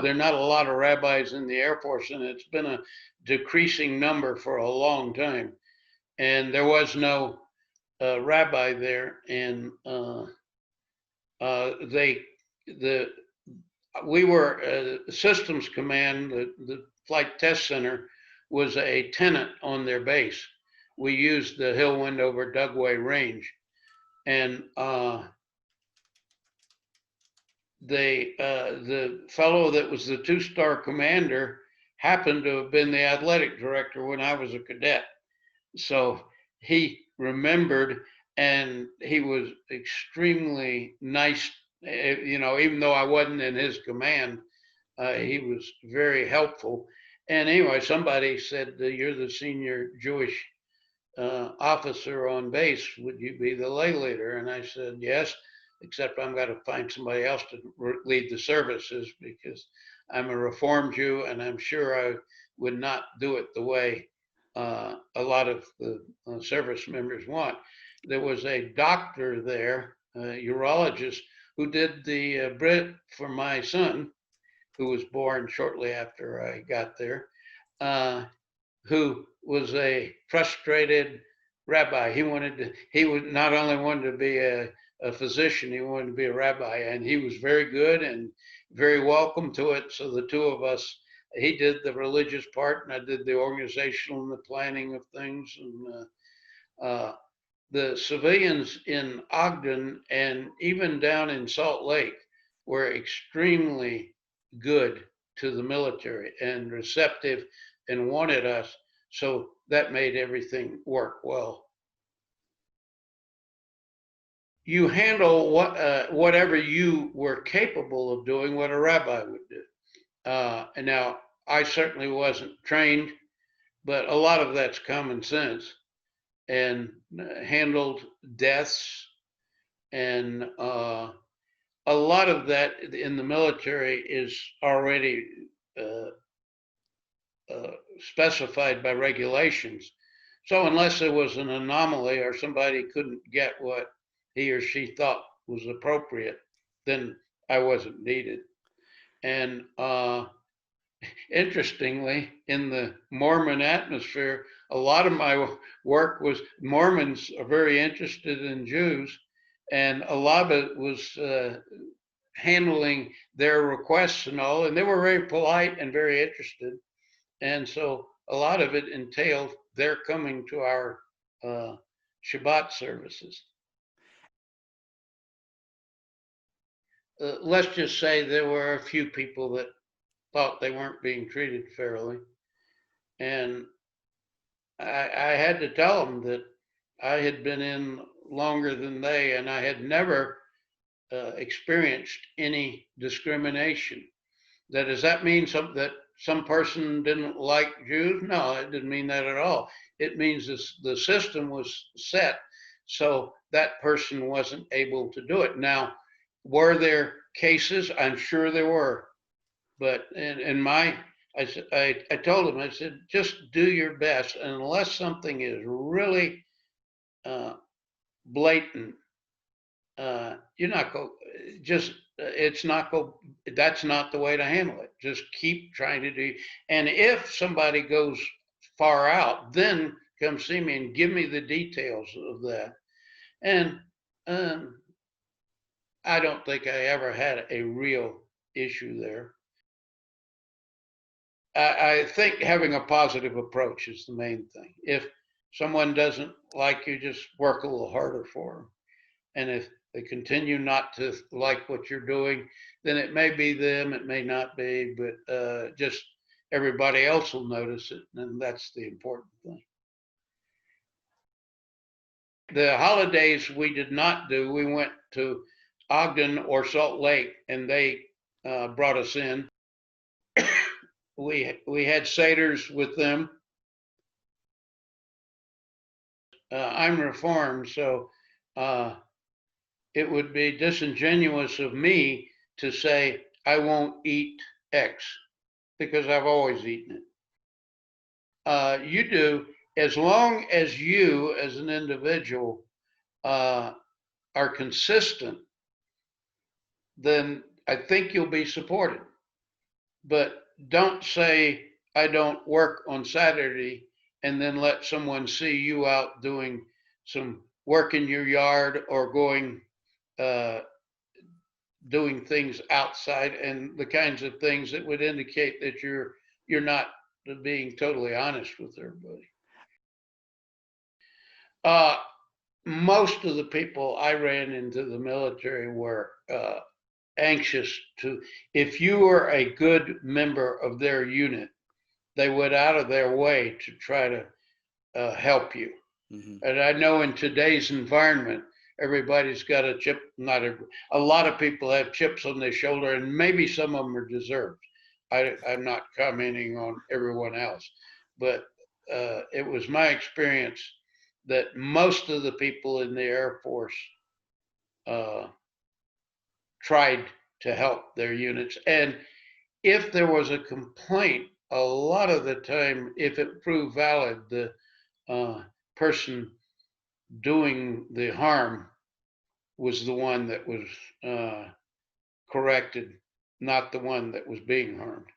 there are not a lot of rabbis in the Air Force, and it's been a decreasing number for a long time. And there was no rabbi there, and we were systems command. The flight test center was a tenant on their base. We used the Hill Wendover Dugway Range, and the fellow that was the two-star commander happened to have been the athletic director when I was a cadet. So he remembered, and he was extremely nice. Even though I wasn't in his command, he was very helpful. And anyway, somebody said, "You're the senior Jewish officer on base. Would you be the lay leader?" And I said, "Yes, except I'm going to find somebody else to lead the services because I'm a Reformed Jew, and I'm sure I would not do it the way a lot of the service members want." There was a doctor there, a urologist, who did the Brit for my son, who was born shortly after I got there, who was a frustrated rabbi. He not only wanted to be a physician, he wanted to be a rabbi, and he was very good and very welcome to it. So the two of us, he did the religious part, and I did the organizational and the planning of things. And the civilians in Ogden and even down in Salt Lake were extremely good to the military and receptive and wanted us. So that made everything work well. You handle whatever you were capable of doing, what a rabbi would do. And now, I certainly wasn't trained, but a lot of that's common sense, and handled deaths. And a lot of that in the military is already specified by regulations. So unless there was an anomaly or somebody couldn't get what he or she thought was appropriate, then I wasn't needed. And interestingly, in the Mormon atmosphere, a lot of my work was, Mormons are very interested in Jews, and a lot of it was handling their requests and all, and they were very polite and very interested. And so a lot of it entailed their coming to our Shabbat services. Let's just say there were a few people that thought they weren't being treated fairly. And I had to tell them that I had been in longer than they, and I had never experienced any discrimination. Does that mean that some person didn't like Jews? No, it didn't mean that at all. It means the system was set so that person wasn't able to do it. Now, were there cases? I'm sure there were. But I told him, I said, just do your best. And unless something is really blatant, you're not going, that's not the way to handle it. Just keep trying to do. And if somebody goes far out, then come see me and give me the details of that. And I don't think I ever had a real issue there. I think having a positive approach is the main thing. If someone doesn't like you, just work a little harder for them. And if they continue not to like what you're doing, then it may be them, it may not be, but just everybody else will notice it, and that's the important thing. The holidays we did not do. We went to Ogden or Salt Lake, and they brought us in. We had seders with them. I'm Reformed, so it would be disingenuous of me to say I won't eat X, because I've always eaten it. You do, as long as you as an individual are consistent, then I think you'll be supported. but don't say, I don't work on Saturday, and then let someone see you out doing some work in your yard or going, uh, doing things outside and the kinds of things that would indicate that you're not being totally honest with everybody. Uh, Most of the people I ran into the military were anxious to, if you were a good member of their unit, they went out of their way to try to help you. Mm-hmm. And I know in today's environment, everybody's got a chip. Not a lot of people have chips on their shoulder, and maybe some of them are deserved. I'm not commenting on everyone else, but it was my experience that most of the people in the Air Force uh, tried to help their units. And if there was a complaint, a lot of the time, if it proved valid, the person doing the harm was the one that was corrected, not the one that was being harmed.